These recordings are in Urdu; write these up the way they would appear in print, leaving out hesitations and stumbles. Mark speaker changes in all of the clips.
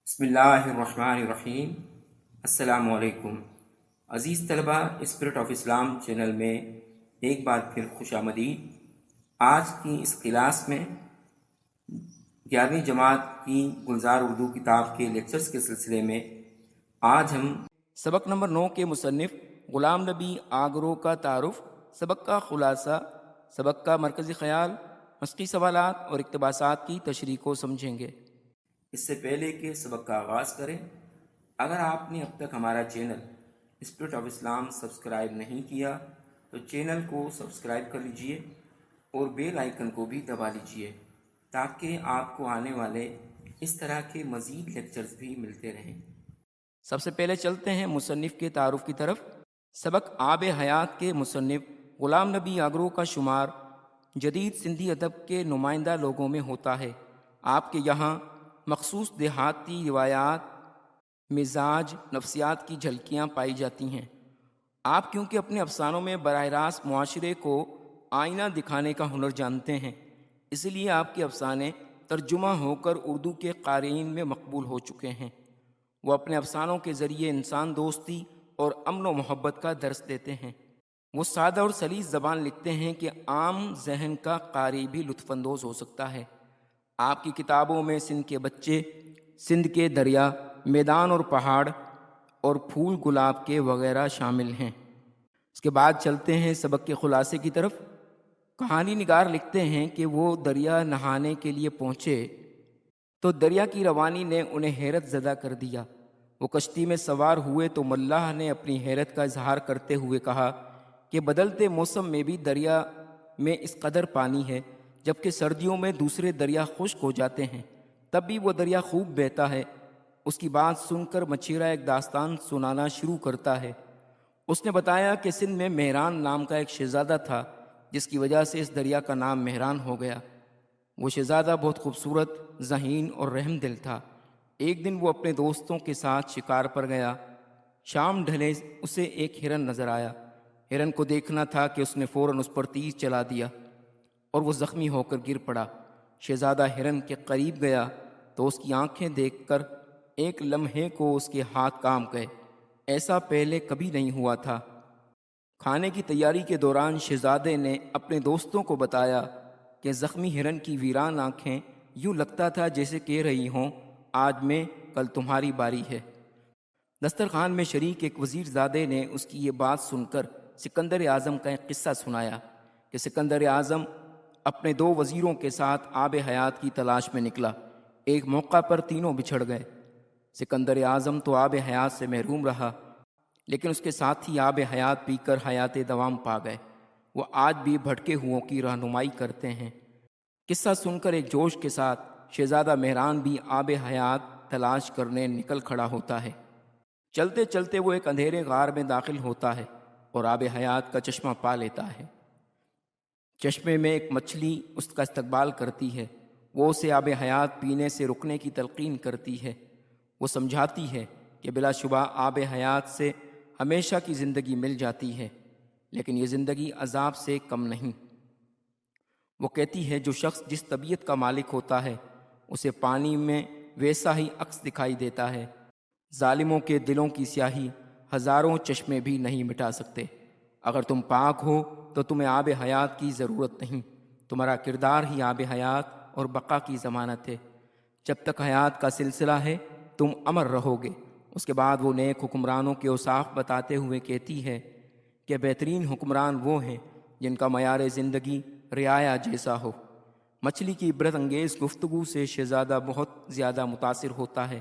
Speaker 1: بسم اللہ الرحمن الرحیم۔ السلام علیکم عزیز طلبہ، اسپرٹ آف اسلام چینل میں ایک بار پھر خوش آمدید۔ آج کی اس کلاس میں 11ویں جماعت کی گلزار اردو کتاب کے لیکچرز کے سلسلے میں آج ہم سبق نمبر 9 کے مصنف غلام نبی آگرو کا تعارف، سبق کا خلاصہ، سبق کا مرکزی خیال، مسقی سوالات اور اقتباسات کی تشریح کو سمجھیں گے۔ اس سے پہلے کہ سبق کا آغاز کریں، اگر آپ نے اب تک ہمارا channel spirit of Islam subscribe نہیں کیا تو چینل کو سبسکرائب کر لیجئے اور بیل آئیکن کو بھی دبا لیجئے تاکہ آپ کو آنے والے اس طرح کے مزید لیکچرز بھی ملتے رہیں۔ سب سے پہلے چلتے ہیں مصنف کے تعارف کی طرف۔ سبق آب حیات کے مصنف غلام نبی آگرو کا شمار جدید سندھی ادب کے نمائندہ لوگوں میں ہوتا ہے۔ آپ کے یہاں مخصوص دیہاتی روایات، مزاج، نفسیات کی جھلکیاں پائی جاتی ہیں۔ آپ کیونکہ اپنے افسانوں میں براہ راست معاشرے کو آئینہ دکھانے کا ہنر جانتے ہیں، اس لیے آپ کے افسانے ترجمہ ہو کر اردو کے قارئین میں مقبول ہو چکے ہیں۔ وہ اپنے افسانوں کے ذریعے انسان دوستی اور امن و محبت کا درس دیتے ہیں۔ وہ سادہ اور سلیس زبان لکھتے ہیں کہ عام ذہن کا قاری بھی لطف اندوز ہو سکتا ہے۔ آپ کی کتابوں میں سندھ کے بچے، سندھ کے دریا، میدان اور پہاڑ اور پھول گلاب کے وغیرہ شامل ہیں۔ اس کے بعد چلتے ہیں سبق کے خلاصے کی طرف۔ کہانی نگار لکھتے ہیں کہ وہ دریا نہانے کے لیے پہنچے تو دریا کی روانی نے انہیں حیرت زدہ کر دیا۔ وہ کشتی میں سوار ہوئے تو ملاح نے اپنی حیرت کا اظہار کرتے ہوئے کہا کہ بدلتے موسم میں بھی دریا میں اس قدر پانی ہے، جبکہ سردیوں میں دوسرے دریا خشک ہو جاتے ہیں، تب بھی وہ دریا خوب بہتا ہے۔ اس کی بات سن کر مچھیرہ ایک داستان سنانا شروع کرتا ہے۔ اس نے بتایا کہ سندھ میں مہران نام کا ایک شہزادہ تھا، جس کی وجہ سے اس دریا کا نام مہران ہو گیا۔ وہ شہزادہ بہت خوبصورت، ذہین اور رحم دل تھا۔ ایک دن وہ اپنے دوستوں کے ساتھ شکار پر گیا۔ شام ڈھلے اسے ایک ہرن نظر آیا۔ ہرن کو دیکھنا تھا کہ اس نے فوراً اس پر تیر چلا دیا اور وہ زخمی ہو کر گر پڑا۔ شہزادہ ہرن کے قریب گیا تو اس کی آنکھیں دیکھ کر ایک لمحے کو اس کے ہاتھ کانپ گئے۔ ایسا پہلے کبھی نہیں ہوا تھا۔ کھانے کی تیاری کے دوران شہزادے نے اپنے دوستوں کو بتایا کہ زخمی ہرن کی ویران آنکھیں یوں لگتا تھا جیسے کہہ رہی ہوں، آج میں، کل تمہاری باری ہے۔ دسترخوان میں شریک ایک وزیر زادے نے اس کی یہ بات سن کر سکندر اعظم کا ایک قصہ سنایا کہ سکندر اعظم اپنے 2 وزیروں کے ساتھ آب حیات کی تلاش میں نکلا۔ ایک موقع پر تینوں بچھڑ گئے۔ سکندر اعظم تو آب حیات سے محروم رہا، لیکن اس کے ساتھ ہی آب حیات پی کر حیات دوام پا گئے۔ وہ آج بھی بھٹکے ہوئوں کی رہنمائی کرتے ہیں۔ قصہ سن کر ایک جوش کے ساتھ شہزادہ مہران بھی آب حیات تلاش کرنے نکل کھڑا ہوتا ہے۔ چلتے چلتے وہ ایک اندھیرے غار میں داخل ہوتا ہے اور آب حیات کا چشمہ پا لیتا ہے۔ چشمے میں ایک مچھلی اس کا استقبال کرتی ہے۔ وہ اسے آب حیات پینے سے رکنے کی تلقین کرتی ہے۔ وہ سمجھاتی ہے کہ بلا شبہ آب حیات سے ہمیشہ کی زندگی مل جاتی ہے، لیکن یہ زندگی عذاب سے کم نہیں۔ وہ کہتی ہے جو شخص جس طبیعت کا مالک ہوتا ہے اسے پانی میں ویسا ہی عکس دکھائی دیتا ہے۔ ظالموں کے دلوں کی سیاہی ہزاروں چشمے بھی نہیں مٹا سکتے۔ اگر تم پاک ہو تو تمہیں آب حیات کی ضرورت نہیں۔ تمہارا کردار ہی آب حیات اور بقا کی ضمانت ہے۔ جب تک حیات کا سلسلہ ہے تم امر رہو گے۔ اس کے بعد وہ نیک حکمرانوں کے اوصاف بتاتے ہوئے کہتی ہے کہ بہترین حکمران وہ ہیں جن کا معیار زندگی رعایا جیسا ہو۔ مچھلی کی عبرت انگیز گفتگو سے شہزادہ بہت زیادہ متاثر ہوتا ہے۔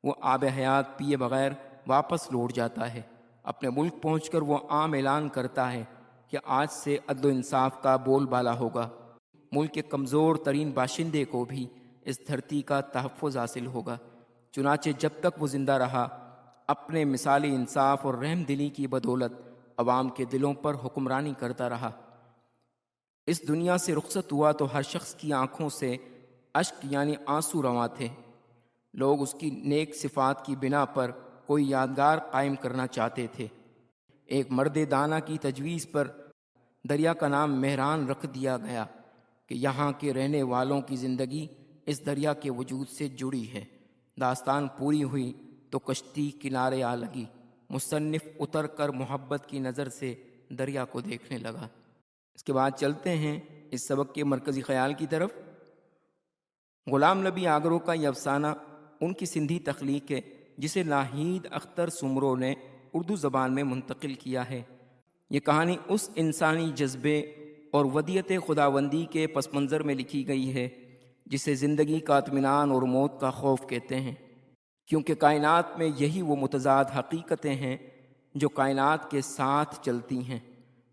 Speaker 1: وہ آب حیات پیے بغیر واپس لوٹ جاتا ہے۔ اپنے ملک پہنچ کر وہ عام اعلان کرتا ہے کہ آج سے عدل و انصاف کا بول بالا ہوگا۔ ملک کے کمزور ترین باشندے کو بھی اس دھرتی کا تحفظ حاصل ہوگا۔ چنانچہ جب تک وہ زندہ رہا اپنے مثالی انصاف اور رحم دلی کی بدولت عوام کے دلوں پر حکمرانی کرتا رہا۔ اس دنیا سے رخصت ہوا تو ہر شخص کی آنکھوں سے اشک یعنی آنسو رواں تھے۔ لوگ اس کی نیک صفات کی بنا پر کوئی یادگار قائم کرنا چاہتے تھے۔ ایک مرد دانا کی تجویز پر دریا کا نام مہران رکھ دیا گیا کہ یہاں کے رہنے والوں کی زندگی اس دریا کے وجود سے جڑی ہے۔ داستان پوری ہوئی تو کشتی کنارے آ لگی۔ مصنف اتر کر محبت کی نظر سے دریا کو دیکھنے لگا۔ اس کے بعد چلتے ہیں اس سبق کے مرکزی خیال کی طرف۔ غلام نبی آگروں کا یہ افسانہ ان کی سندھی تخلیق ہے جسے ناہید اختر سمرو نے اردو زبان میں منتقل کیا ہے۔ یہ کہانی اس انسانی جذبے اور ودیت خداوندی کے پس منظر میں لکھی گئی ہے جسے زندگی کا اطمینان اور موت کا خوف کہتے ہیں، کیونکہ کائنات میں یہی وہ متضاد حقیقتیں ہیں جو کائنات کے ساتھ چلتی ہیں۔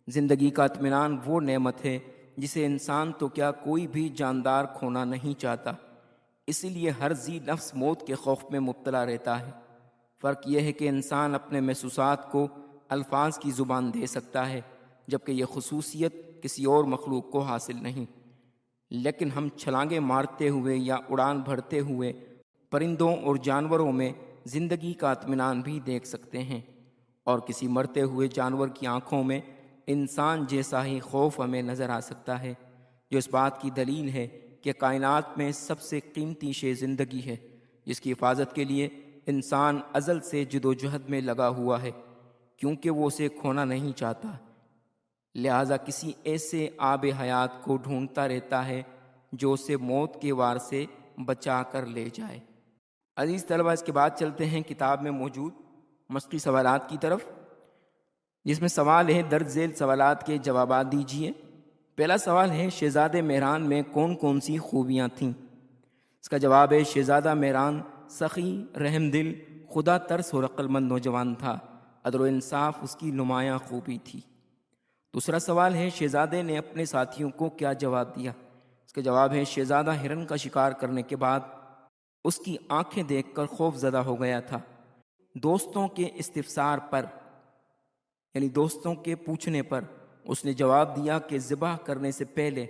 Speaker 1: زندگی کا اطمینان وہ نعمت ہے جسے انسان تو کیا کوئی بھی جاندار کھونا نہیں چاہتا، اسی لیے ہر ذی نفس موت کے خوف میں مبتلا رہتا ہے۔ فرق یہ ہے کہ انسان اپنے محسوسات کو الفاظ کی زبان دے سکتا ہے، جبکہ یہ خصوصیت کسی اور مخلوق کو حاصل نہیں۔ لیکن ہم چھلانگیں مارتے ہوئے یا اڑان بھرتے ہوئے پرندوں اور جانوروں میں زندگی کا اطمینان بھی دیکھ سکتے ہیں، اور کسی مرتے ہوئے جانور کی آنکھوں میں انسان جیسا ہی خوف ہمیں نظر آ سکتا ہے، جو اس بات کی دلیل ہے کہ کائنات میں سب سے قیمتی شے زندگی ہے، جس کی حفاظت کے لیے انسان ازل سے جدوجہد میں لگا ہوا ہے، کیونکہ وہ اسے کھونا نہیں چاہتا، لہٰذا کسی ایسے آب حیات کو ڈھونڈتا رہتا ہے جو اسے موت کے وار سے بچا کر لے جائے۔ عزیز طلبہ، اس کے بعد چلتے ہیں کتاب میں موجود مشقی سوالات کی طرف، جس میں سوال ہے درج ذیل سوالات کے جوابات دیجیے۔ پہلا سوال ہے شہزادے مہران میں کون کون سی خوبیاں تھیں؟ اس کا جواب ہے شہزادہ مہران سخی، رحم دل، خدا ترس اور عقل مند نوجوان تھا۔ عدل و انصاف اس کی نمایاں خوبی تھی۔ دوسرا سوال ہے شہزادے نے اپنے ساتھیوں کو کیا جواب دیا؟ اس کا جواب ہے شہزادہ ہرن کا شکار کرنے کے بعد اس کی آنکھیں دیکھ کر خوف زدہ ہو گیا تھا۔ دوستوں کے استفسار پر، یعنی دوستوں کے پوچھنے پر، اس نے جواب دیا کہ ذبح کرنے سے پہلے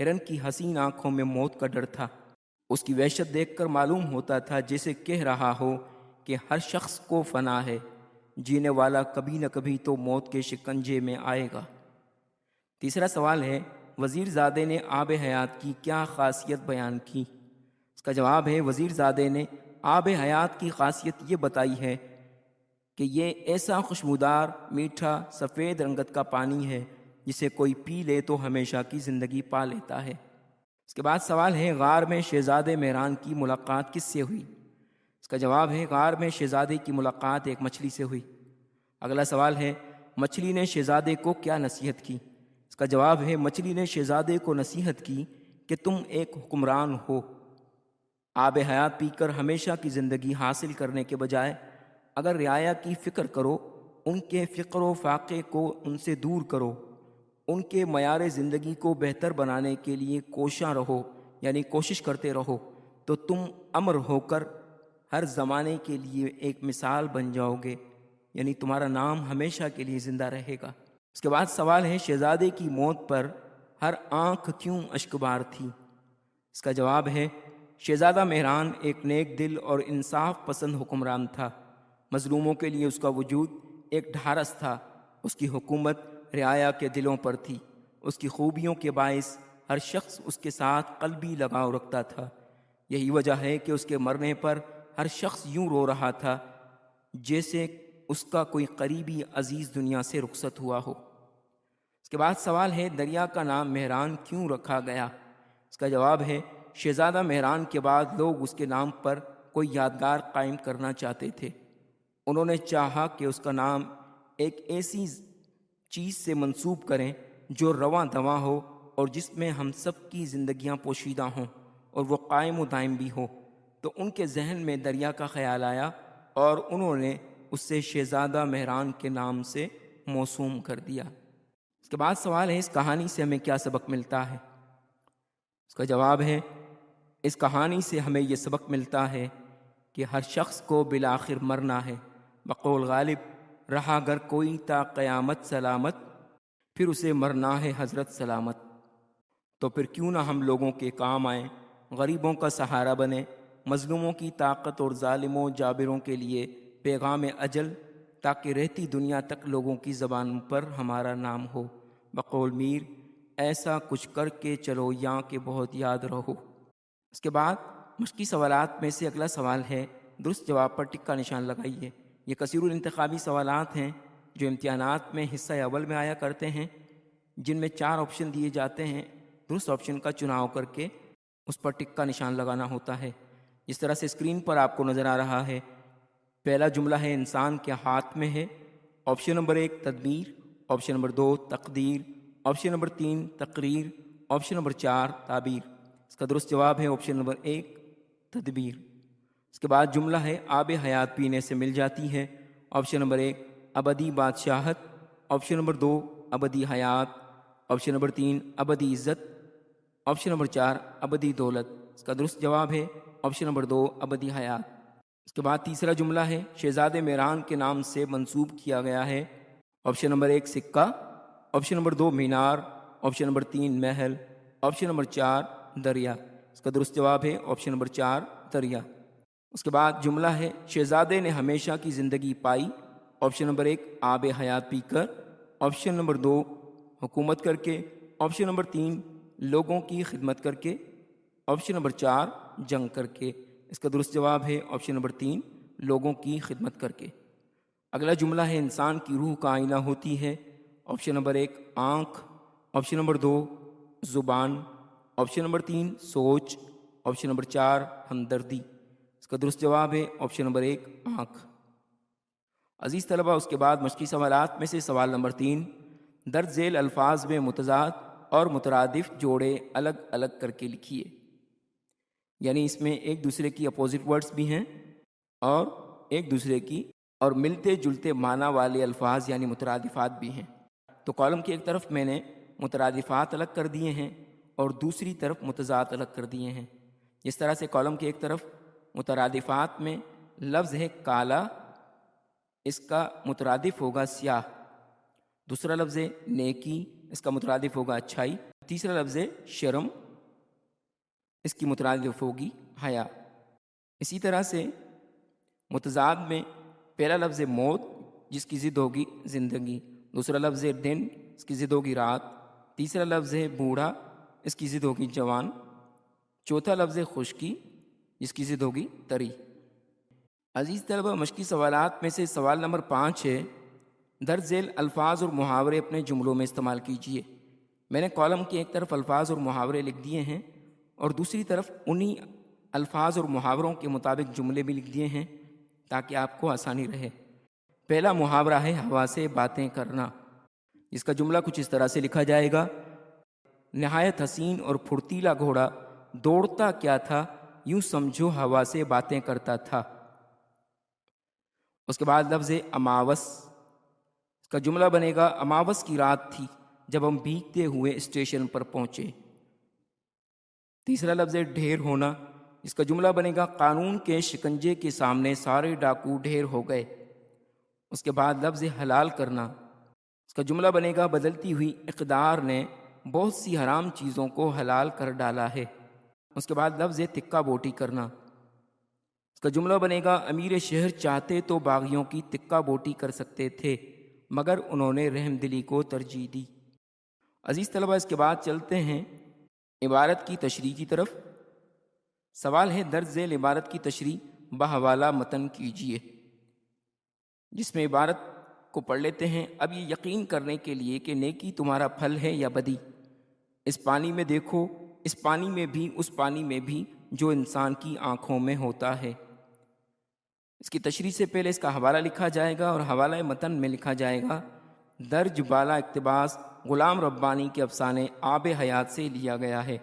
Speaker 1: ہرن کی حسین آنکھوں میں موت کا ڈر تھا۔ اس کی وحشت دیکھ کر معلوم ہوتا تھا جیسے کہہ رہا ہو کہ ہر شخص کو فنا ہے، جینے والا کبھی نہ کبھی تو موت کے شکنجے میں آئے گا۔ تیسرا سوال ہے وزیر زادے نے آب حیات کی کیا خاصیت بیان کی؟ اس کا جواب ہے وزیر زادے نے آب حیات کی خاصیت یہ بتائی ہے کہ یہ ایسا خوشبودار، میٹھا، سفید رنگت کا پانی ہے جسے کوئی پی لے تو ہمیشہ کی زندگی پا لیتا ہے۔ اس کے بعد سوال ہے غار میں شہزادے مہران کی ملاقات کس سے ہوئی؟ اس کا جواب ہے غار میں شہزادے کی ملاقات ایک مچھلی سے ہوئی۔ اگلا سوال ہے مچھلی نے شہزادے کو کیا نصیحت کی؟ اس کا جواب ہے مچھلی نے شہزادے کو نصیحت کی کہ تم ایک حکمران ہو، آب حیات پی کر ہمیشہ کی زندگی حاصل کرنے کے بجائے اگر رعایا کی فکر کرو، ان کے فقر و فاقے کو ان سے دور کرو، ان کے معیار زندگی کو بہتر بنانے کے لیے کوشاں رہو، یعنی کوشش کرتے رہو، تو تم امر ہو کر ہر زمانے کے لیے ایک مثال بن جاؤ گے، یعنی تمہارا نام ہمیشہ کے لیے زندہ رہے گا۔ اس کے بعد سوال ہے شہزادے کی موت پر ہر آنکھ کیوں اشکبار تھی؟ اس کا جواب ہے شہزادہ مہران ایک نیک دل اور انصاف پسند حکمران تھا۔ مظلوموں کے لیے اس کا وجود ایک ڈھارس تھا۔ اس کی حکومت رعایا کے دلوں پر تھی۔ اس کی خوبیوں کے باعث ہر شخص اس کے ساتھ قلبی لگاؤ رکھتا تھا۔ یہی وجہ ہے کہ اس کے مرنے پر ہر شخص یوں رو رہا تھا جیسے اس کا کوئی قریبی عزیز دنیا سے رخصت ہوا ہو۔ اس کے بعد سوال ہے دریا کا نام مہران کیوں رکھا گیا؟ اس کا جواب ہے شہزادہ مہران کے بعد لوگ اس کے نام پر کوئی یادگار قائم کرنا چاہتے تھے۔ انہوں نے چاہا کہ اس کا نام ایک ایسی چیز سے منسوب کریں جو رواں دواں ہو اور جس میں ہم سب کی زندگیاں پوشیدہ ہوں اور وہ قائم و دائم بھی ہو۔ تو ان کے ذہن میں دریا کا خیال آیا اور انہوں نے اس سے شہزادہ مہران کے نام سے موسوم کر دیا۔ اس کے بعد سوال ہے اس کہانی سے ہمیں کیا سبق ملتا ہے؟ اس کا جواب ہے اس کہانی سے ہمیں یہ سبق ملتا ہے کہ ہر شخص کو بالآخر مرنا ہے۔ بقول غالب رہا گر کوئی تا قیامت سلامت، پھر اسے مرنا ہے حضرت سلامت۔ تو پھر کیوں نہ ہم لوگوں کے کام آئیں، غریبوں کا سہارا بنیں، مظلوموں کی طاقت اور ظالموں جابروں کے لیے پیغام اجل، تاکہ رہتی دنیا تک لوگوں کی زبان پر ہمارا نام ہو۔ بقول میر ایسا کچھ کر کے چلو یاں کہ بہت یاد رہو۔ اس کے بعد مشقی سوالات میں سے اگلا سوال ہے درست جواب پر ٹک کا نشان لگائیے۔ یہ کثیر الانتخابی سوالات ہیں جو امتحانات میں حصہ اول میں آیا کرتے ہیں، جن میں 4 آپشن دیے جاتے ہیں۔ درست آپشن کا چناؤ کر کے اس پر ٹک کا نشان لگانا ہوتا ہے۔ جس طرح سے اسکرین پر آپ کو نظر آ رہا ہے، پہلا جملہ ہے انسان کے ہاتھ میں ہے، آپشن نمبر 1 تدبیر، آپشن نمبر 2 تقدیر، آپشن نمبر 3 تقریر، آپشن نمبر 4 تعبیر۔ اس کا درست جواب ہے آپشن نمبر 1 تدبیر۔ اس کے بعد جملہ ہے آب حیات پینے سے مل جاتی ہے، آپشن نمبر 1 ابدی بادشاہت، آپشن نمبر 2 ابدی حیات، آپشن نمبر 3 ابدی عزت، آپشن نمبر 4 ابدی دولت۔ اس کا درست جواب ہے آپشن نمبر 2 ابدی حیات۔ اس کے بعد تیسرا جملہ ہے شہزادے میران کے نام سے منسوب کیا گیا ہے، آپشن نمبر 1 سکہ، آپشن نمبر 2 مینار، option number 3 Mahal, option number 4 دریا۔ اس کا درست جواب ہے آپشن نمبر 4 دریا۔ اس کے بعد جملہ ہے شہزادے نے ہمیشہ کی زندگی پائی، آپشن نمبر 1 آب حیات پی کر، آپشن نمبر 2 حکومت کر کے، آپشن نمبر 3 لوگوں کی خدمت کر کے، آپشن نمبر 4 جنگ کر کے۔ اس کا درست جواب ہے آپشن نمبر 3 لوگوں کی خدمت کر کے۔ اگلا جملہ ہے انسان کی روح کا آئینہ ہوتی ہے، آپشن نمبر 1 آنکھ، آپشن نمبر 2 زبان، آپشن نمبر 3 سوچ، آپشن نمبر 4 ہمدردی۔ اس کا درست جواب ہے آپشن نمبر 1 آنکھ۔ عزیز طلبہ، اس کے بعد مشقی سوالات میں سے سوال نمبر 3، درج ذیل الفاظ میں متضاد اور مترادف جوڑے الگ الگ کر کے لکھیے۔ یعنی اس میں ایک دوسرے کی اپوزٹ ورڈز بھی ہیں اور ایک دوسرے کی اور ملتے جلتے معنی والے الفاظ یعنی مترادفات بھی ہیں۔ تو کالم کی ایک طرف میں نے مترادفات الگ کر دیے ہیں اور دوسری طرف متضاد الگ کر دیے ہیں۔ اس طرح سے کالم کی ایک طرف مترادفات میں لفظ ہے کالا، اس کا مترادف ہوگا سیاہ۔ دوسرا لفظ ہے نیکی، اس کا مترادف ہوگا اچھائی۔ تیسرا لفظ ہے شرم، اس کی مترادف ہوگی حیا۔ اسی طرح سے متضاد میں پہلا لفظ ہے موت، جس کی ضد ہوگی زندگی۔ دوسرا لفظ ہے دن، اس کی ضد ہوگی رات۔ تیسرا لفظ ہے بوڑھا، اس کی ضد ہوگی جوان۔ چوتھا لفظ ہے خشکی، جس کی ضد ہوگی تری۔ عزیز طلبہ، مشقی سوالات میں سے سوال نمبر 5 ہے، درج ذیل الفاظ اور محاورے اپنے جملوں میں استعمال کیجیے۔ میں نے کالم کی ایک طرف الفاظ اور محاورے لکھ دیے ہیں اور دوسری طرف انہی الفاظ اور محاوروں کے مطابق جملے بھی لکھ دیے ہیں تاکہ آپ کو آسانی رہے۔ پہلا محاورہ ہے ہوا سے باتیں کرنا، جس کا جملہ کچھ اس طرح سے لکھا جائے گا، نہایت حسین اور پھرتیلا گھوڑا دوڑتا کیا تھا، یوں سمجھو ہوا سے باتیں کرتا تھا۔ اس کے بعد لفظ ہے اماوس، اس کا جملہ بنے گا اماوس کی رات تھی جب ہم بھیگتے ہوئے اسٹیشن پر پہنچے۔ تیسرا لفظ ہے ڈھیر ہونا، اس کا جملہ بنے گا قانون کے شکنجے کے سامنے سارے ڈاکو ڈھیر ہو گئے۔ اس کے بعد لفظ ہے حلال کرنا، اس کا جملہ بنے گا بدلتی ہوئی اقدار نے بہت سی حرام چیزوں کو حلال کر ڈالا ہے۔ اس کے بعد لفظ ہے تکہ بوٹی کرنا، اس کا جملہ بنے گا امیر شہر چاہتے تو باغیوں کی تکہ بوٹی کر سکتے تھے مگر انہوں نے رحم دلی کو ترجیح دی۔ عزیز طلبہ، اس کے بعد چلتے ہیں عبارت کی تشریح کی طرف۔ سوال ہے درج ذیل عبارت کی تشریح بحوالہ متن کیجیے، جس میں عبارت کو پڑھ لیتے ہیں۔ اب یہ یقین کرنے کے لیے کہ نیکی تمہارا پھل ہے یا بدی، اس پانی میں دیکھو، اس پانی میں بھی، اس پانی میں بھی جو انسان کی آنکھوں میں ہوتا ہے۔ اس کی تشریح سے پہلے اس کا حوالہ لکھا جائے گا اور حوالہ متن میں لکھا جائے گا درج بالا اقتباس غلام ربانی کے افسانے آب حیات سے لیا گیا ہے۔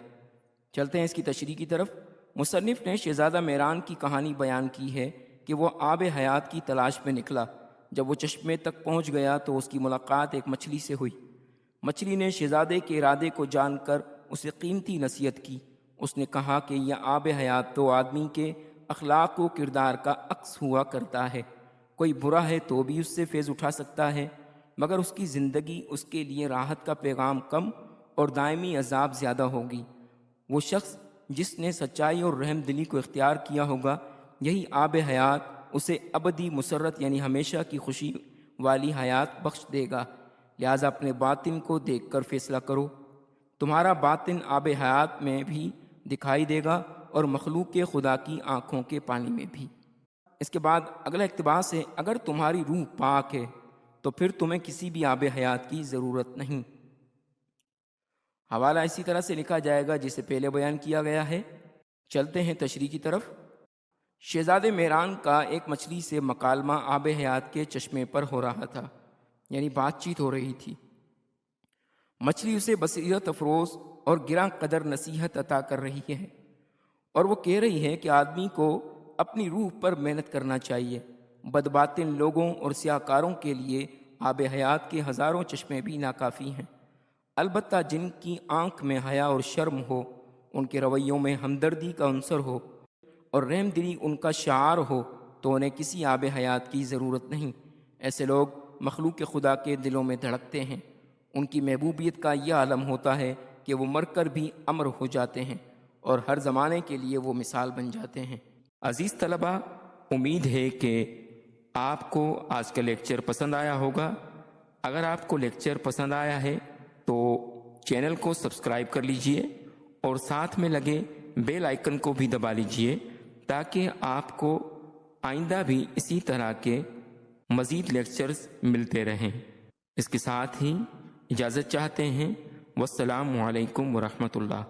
Speaker 1: چلتے ہیں اس کی تشریح کی طرف۔ مصنف نے شہزادہ میران کی کہانی بیان کی ہے کہ وہ آب حیات کی تلاش میں نکلا۔ جب وہ چشمے تک پہنچ گیا تو اس کی ملاقات ایک مچھلی سے ہوئی۔ مچھلی نے شہزادے کے ارادے کو جان کر اسے قیمتی نصیحت کی۔ اس نے کہا کہ یہ آب حیات تو آدمی کے اخلاق و کردار کا عکس ہوا کرتا ہے، کوئی برا ہے تو بھی اس سے فیض اٹھا سکتا ہے، مگر اس کی زندگی اس کے لیے راحت کا پیغام کم اور دائمی عذاب زیادہ ہوگی۔ وہ شخص جس نے سچائی اور رحم دلی کو اختیار کیا ہوگا، یہی آب حیات اسے ابدی مسرت یعنی ہمیشہ کی خوشی والی حیات بخش دے گا۔ لہٰذا اپنے باطن کو دیکھ کر فیصلہ کرو، تمہارا باطن آب حیات میں بھی دکھائی دے گا اور مخلوق خدا کی آنکھوں کے پانی میں بھی۔ اس کے بعد اگلا اقتباس ہے، اگر تمہاری روح پاک ہے تو پھر تمہیں کسی بھی آب حیات کی ضرورت نہیں۔ حوالہ اسی طرح سے لکھا جائے گا جسے پہلے بیان کیا گیا ہے۔ چلتے ہیں تشریح کی طرف۔ شہزادے میران کا ایک مچھلی سے مکالمہ آب حیات کے چشمے پر ہو رہا تھا، یعنی بات چیت ہو رہی تھی۔ مچھلی اسے بصیرت افروز اور گراں قدر نصیحت عطا کر رہی ہے، اور وہ کہہ رہی ہے کہ آدمی کو اپنی روح پر محنت کرنا چاہیے۔ بدباطن لوگوں اور سیاہکاروں کے لیے آب حیات کے ہزاروں چشمے بھی ناکافی ہیں، البتہ جن کی آنکھ میں حیا اور شرم ہو، ان کے رویوں میں ہمدردی کا عنصر ہو اور رحم دلی ان کا شعار ہو، تو انہیں کسی آب حیات کی ضرورت نہیں۔ ایسے لوگ مخلوق خدا کے دلوں میں دھڑکتے ہیں۔ ان کی محبوبیت کا یہ عالم ہوتا ہے کہ وہ مر کر بھی امر ہو جاتے ہیں اور ہر زمانے کے لیے وہ مثال بن جاتے ہیں۔ عزیز طلبہ، امید ہے کہ آپ کو آج کا لیکچر پسند آیا ہوگا۔ اگر آپ کو لیکچر پسند آیا ہے تو چینل کو سبسکرائب کر لیجئے اور ساتھ میں لگے بیل آئیکن کو بھی دبا لیجئے تاکہ آپ کو آئندہ بھی اسی طرح کے مزید لیکچرز ملتے رہیں۔ اس کے ساتھ ہی اجازت چاہتے ہیں۔ والسلام علیکم ورحمۃ اللہ۔